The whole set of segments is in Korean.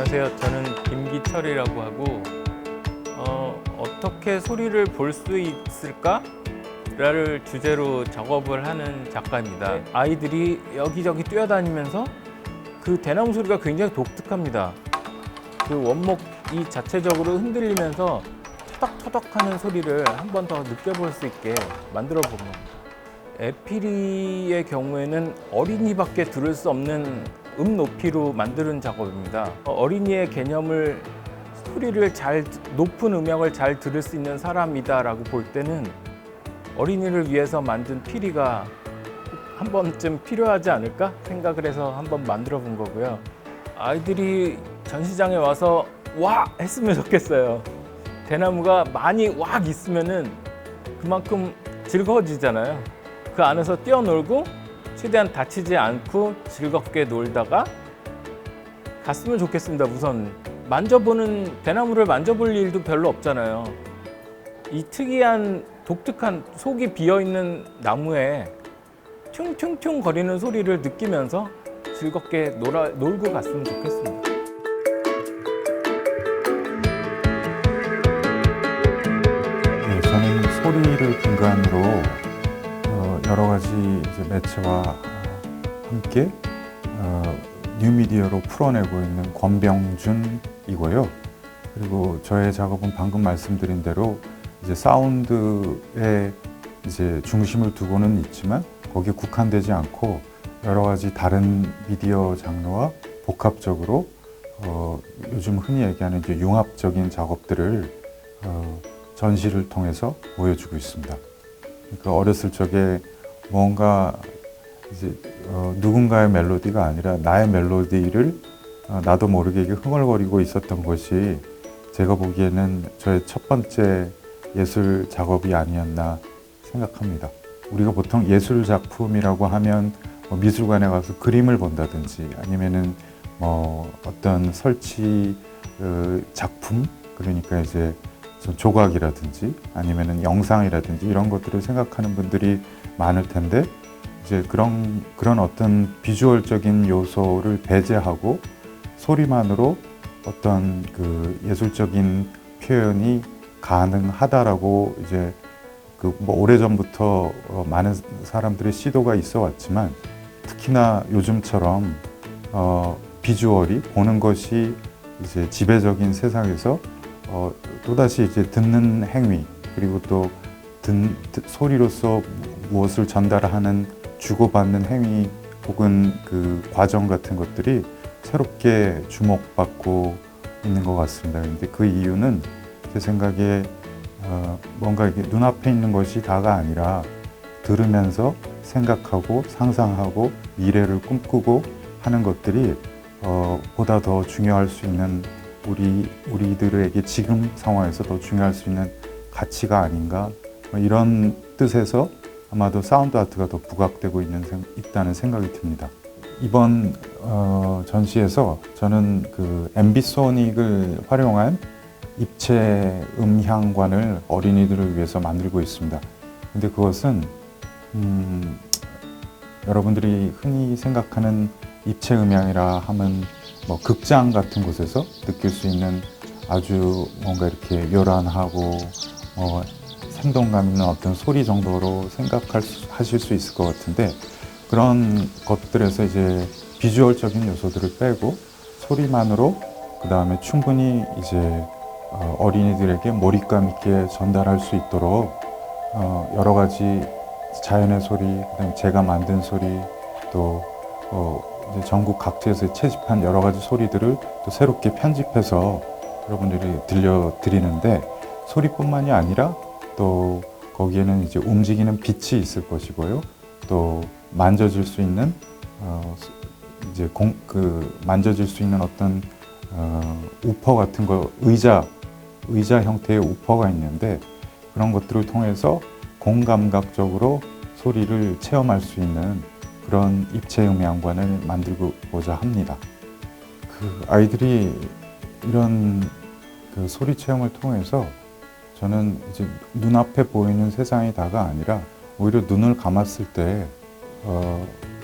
안녕하세요. 저는 김기철이라고 하고 어떻게 소리를 볼 수 있을까를 주제로 작업을 하는 작가입니다. 아이들이 여기저기 뛰어다니면서 그 대나무 소리가 굉장히 독특합니다. 그 원목이 자체적으로 흔들리면서 토닥토닥하는 소리를 한 번 더 느껴볼 수 있게 만들어 본 겁니다. 에피리의 경우에는 어린이밖에 들을 수 없는 높이로 만드는 작업입니다. 어린이의 개념을 소리를 높은 음역을 잘 들을 수 있는 사람이다라고 볼 때는 어린이를 위해서 만든 피리가 한 번쯤 필요하지 않을까 생각을 해서 한번 만들어 본 거고요. 아이들이 전시장에 와서 와! 했으면 좋겠어요. 대나무가 많이 왁 있으면은 그만큼 즐거워지잖아요. 그 안에서 뛰어놀고 최대한 다치지 않고 즐겁게 놀다가 갔으면 좋겠습니다. 우선 대나무를 만져볼 일도 별로 없잖아요. 이 특이한 독특한 속이 비어있는 나무에 퉁퉁퉁 거리는 소리를 느끼면서 즐겁게 놀고 갔으면 좋겠습니다. 네, 저는 소리를 근간으로 여러 가지 이제 매체와 함께 뉴미디어로 풀어내고 있는 권병준이고요. 그리고 저의 작업은 방금 말씀드린 대로 이제 사운드에 이제 중심을 두고는 있지만 거기에 국한되지 않고 여러 가지 다른 미디어 장르와 복합적으로 요즘 흔히 얘기하는 이제 융합적인 작업들을 전시를 통해서 보여주고 있습니다. 그러니까 어렸을 적에 뭔가 이제 누군가의 멜로디가 아니라 나의 멜로디를 나도 모르게 흥얼거리고 있었던 것이 제가 보기에는 저의 첫 번째 예술 작업이 아니었나 생각합니다. 우리가 보통 예술 작품이라고 하면 미술관에 가서 그림을 본다든지 아니면은 어떤 설치 작품, 그러니까 이제 조각이라든지 아니면은 영상이라든지 이런 것들을 생각하는 분들이 많을 텐데, 이제 그런 어떤 비주얼적인 요소를 배제하고 소리만으로 어떤 그 예술적인 표현이 가능하다라고 이제 오래전부터 많은 사람들의 시도가 있어 왔지만, 특히나 요즘처럼 비주얼이 보는 것이 이제 지배적인 세상에서 또다시 이제 듣는 행위, 그리고 또 소리로서 무엇을 전달하는 주고받는 행위 혹은 그 과정 같은 것들이 새롭게 주목받고 있는 것 같습니다. 그런데 그 이유는 제 생각에 뭔가 이게 눈앞에 있는 것이 다가 아니라 들으면서 생각하고 상상하고 미래를 꿈꾸고 하는 것들이 보다 더 중요할 수 있는 우리들에게 지금 상황에서 더 중요할 수 있는 가치가 아닌가, 이런 뜻에서 아마도 사운드 아트가 더 부각되고 있다는 생각이 듭니다. 이번 전시에서 저는 그 앰비소닉을 활용한 입체 음향관을 어린이들을 위해서 만들고 있습니다. 근데 그것은 여러분들이 흔히 생각하는 입체 음향이라 하면 극장 같은 곳에서 느낄 수 있는 아주 뭔가 이렇게 요란하고 생동감 있는 어떤 소리 정도로 하실 수 있을 것 같은데, 그런 것들에서 이제 비주얼적인 요소들을 빼고 소리만으로 그 다음에 충분히 이제 어린이들에게 몰입감 있게 전달할 수 있도록 여러 가지 자연의 소리, 그다음에 제가 만든 소리, 또 이제 전국 각지에서 채집한 여러 가지 소리들을 또 새롭게 편집해서 여러분들이 들려드리는데, 소리뿐만이 아니라 또 거기에는 이제 움직이는 빛이 있을 것이고요. 또 만져질 수 있는 이제 만져질 수 있는 어떤 우퍼 같은 거, 의자 형태의 우퍼가 있는데, 그런 것들을 통해서 공감각적으로 소리를 체험할 수 있는 그런 입체 음향관을 만들고자 합니다. 그 아이들이 이런 그 소리 체험을 통해서 저는 이제 눈앞에 보이는 세상이 다가 아니라 오히려 눈을 감았을 때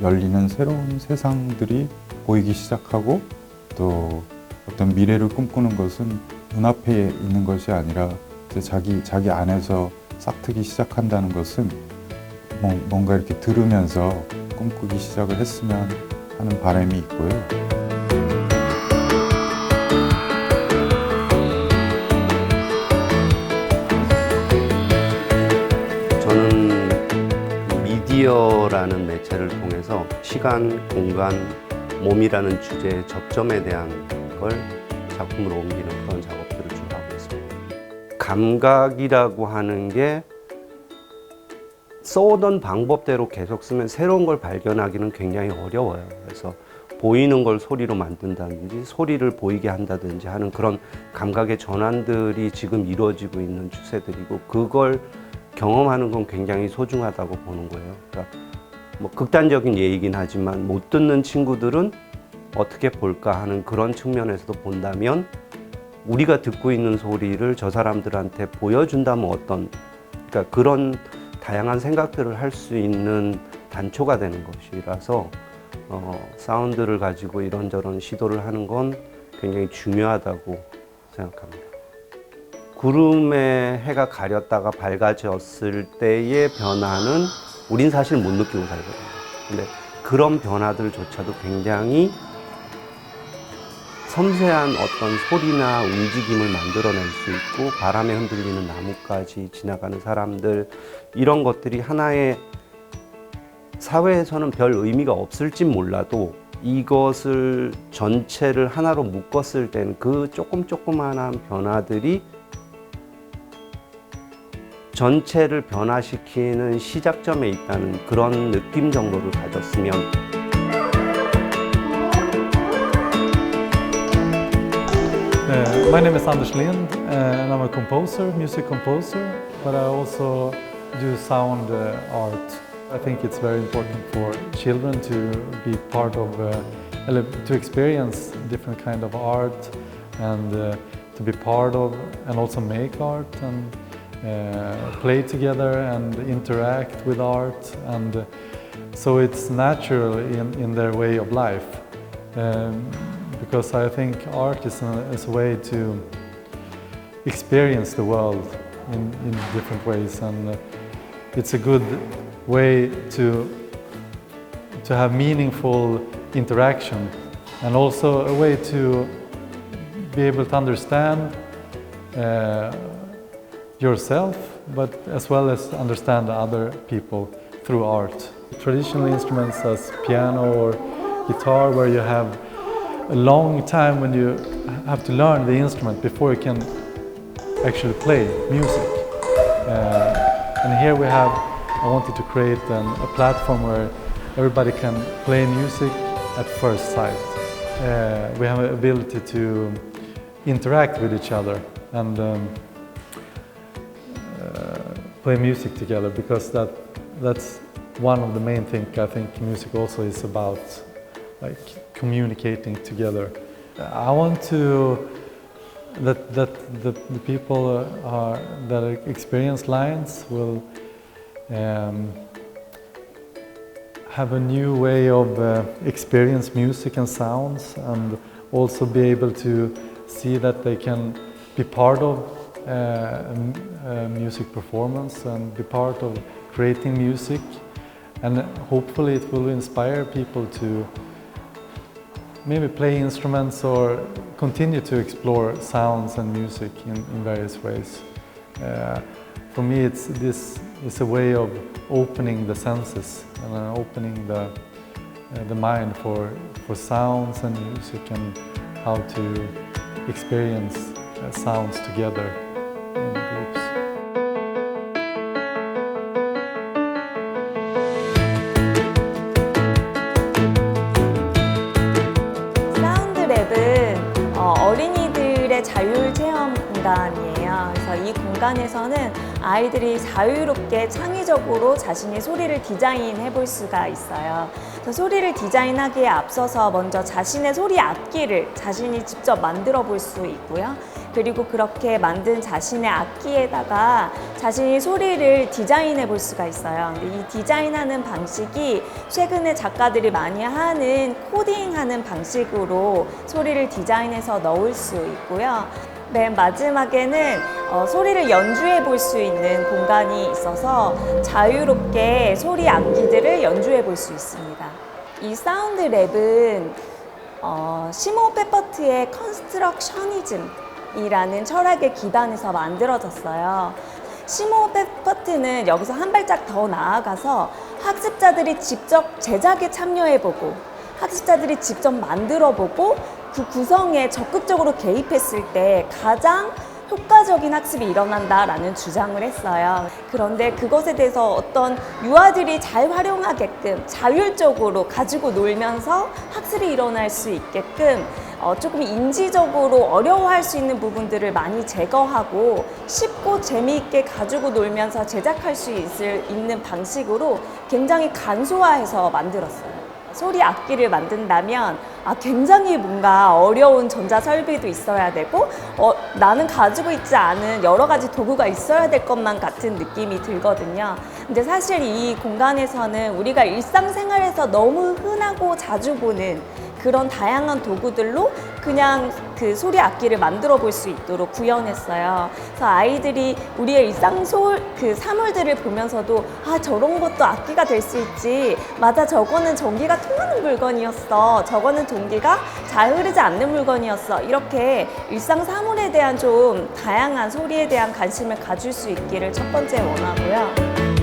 열리는 새로운 세상들이 보이기 시작하고, 또 어떤 미래를 꿈꾸는 것은 눈앞에 있는 것이 아니라 이제 자기 안에서 싹트기 시작한다는 것은 뭔가 이렇게 들으면서 꿈꾸기 시작을 했으면 하는 바람이 있고요. 저는 미디어라는 매체를 통해서 시간, 공간, 몸이라는 주제의 접점에 대한 걸 작품으로 옮기는 그런 작업들을 주로 하고 있습니다. 감각이라고 하는 게 써오던 방법대로 계속 쓰면 새로운 걸 발견하기는 굉장히 어려워요. 그래서 보이는 걸 소리로 만든다든지 소리를 보이게 한다든지 하는 그런 감각의 전환들이 지금 이루어지고 있는 추세들이고, 그걸 경험하는 건 굉장히 소중하다고 보는 거예요. 그러니까 뭐 극단적인 예이긴 하지만 못 듣는 친구들은 어떻게 볼까 하는 그런 측면에서도 본다면, 우리가 듣고 있는 소리를 저 사람들한테 보여준다면 어떤, 그러니까 그런 다양한 생각들을 할 수 있는 단초가 되는 것이라서 사운드를 가지고 이런저런 시도를 하는 건 굉장히 중요하다고 생각합니다. 구름에 해가 가렸다가 밝아졌을 때의 변화는 우린 사실 못 느끼고 살거든요. 근데 그런 변화들조차도 굉장히 섬세한 어떤 소리나 움직임을 만들어낼 수 있고, 바람에 흔들리는 나뭇가지, 지나가는 사람들, 이런 것들이 하나의 사회에서는 별 의미가 없을진 몰라도 이것을 전체를 하나로 묶었을 때는 그 조그만한 변화들이 전체를 변화시키는 시작점에 있다는 그런 느낌 정도를 가졌으면. My name is Anders Lind and I'm a composer, music composer, but I also do sound art. I think it's very important for children to be part of, to experience different kind of art and to be part of and also make art and play together and interact with art, and so it's natural in their way of life. Because I think art is a way to experience the world in different ways, and it's a good way to have meaningful interaction, and also a way to be able to understand yourself, but as well as understand other people through art. Traditional instruments as piano or guitar, where you have a long time when you have to learn the instrument before you can actually play music. And here I wanted to create a platform where everybody can play music at first sight. We have an ability to interact with each other and play music together, because that's one of the main things I think music also is about, like communicating together. I want that the people that experience Lions will have a new way of experience music and sounds, and also be able to see that they can be part of a music performance and be part of creating music, and hopefully it will inspire people to maybe play instruments or continue to explore sounds and music in various ways. For me, this is a way of opening the senses and opening the mind for sounds and music, and how to experience sounds together in groups. 사운드랩은 어린이들의 자율 체험 공간이에요. 그래서 이 공간에서는 아이들이 자유롭게 창의적으로 자신의 소리를 디자인해 볼 수가 있어요. 그래서 소리를 디자인하기에 앞서서 먼저 자신의 소리 악기를 자신이 직접 만들어 볼 수 있고요. 그리고 그렇게 만든 자신의 악기에다가 자신이 소리를 디자인해 볼 수가 있어요. 근데 이 디자인하는 방식이 최근에 작가들이 많이 하는 코딩하는 방식으로 소리를 디자인해서 넣을 수 있고요. 맨 마지막에는 소리를 연주해 볼 수 있는 공간이 있어서 자유롭게 소리 악기들을 연주해 볼 수 있습니다. 이 사운드 랩은 시몬 페퍼트의 컨스트럭셔니즘이라는 철학에 기반해서 만들어졌어요. 시몬 페퍼트는 여기서 한 발짝 더 나아가서 학습자들이 직접 제작에 참여해보고 학습자들이 직접 만들어보고 그 구성에 적극적으로 개입했을 때 가장 효과적인 학습이 일어난다라는 주장을 했어요. 그런데 그것에 대해서 어떤 유아들이 잘 활용하게끔 자율적으로 가지고 놀면서 학습이 일어날 수 있게끔 조금 인지적으로 어려워할 수 있는 부분들을 많이 제거하고 쉽고 재미있게 가지고 놀면서 제작할 수 있는 방식으로 굉장히 간소화해서 만들었어요. 소리 악기를 만든다면 굉장히 뭔가 어려운 전자 설비도 있어야 되고 나는 가지고 있지 않은 여러 가지 도구가 있어야 될 것만 같은 느낌이 들거든요. 근데 사실 이 공간에서는 우리가 일상생활에서 너무 흔하고 자주 보는 그런 다양한 도구들로 그냥 그 소리 악기를 만들어 볼 수 있도록 구현했어요. 그래서 아이들이 우리의 일상 그 사물들을 보면서도 저런 것도 악기가 될 수 있지. 맞아, 저거는 전기가 통하는 물건이었어. 저거는 전기가 잘 흐르지 않는 물건이었어. 이렇게 일상 사물에 대한 좀 다양한 소리에 대한 관심을 가질 수 있기를 첫 번째 원하고요.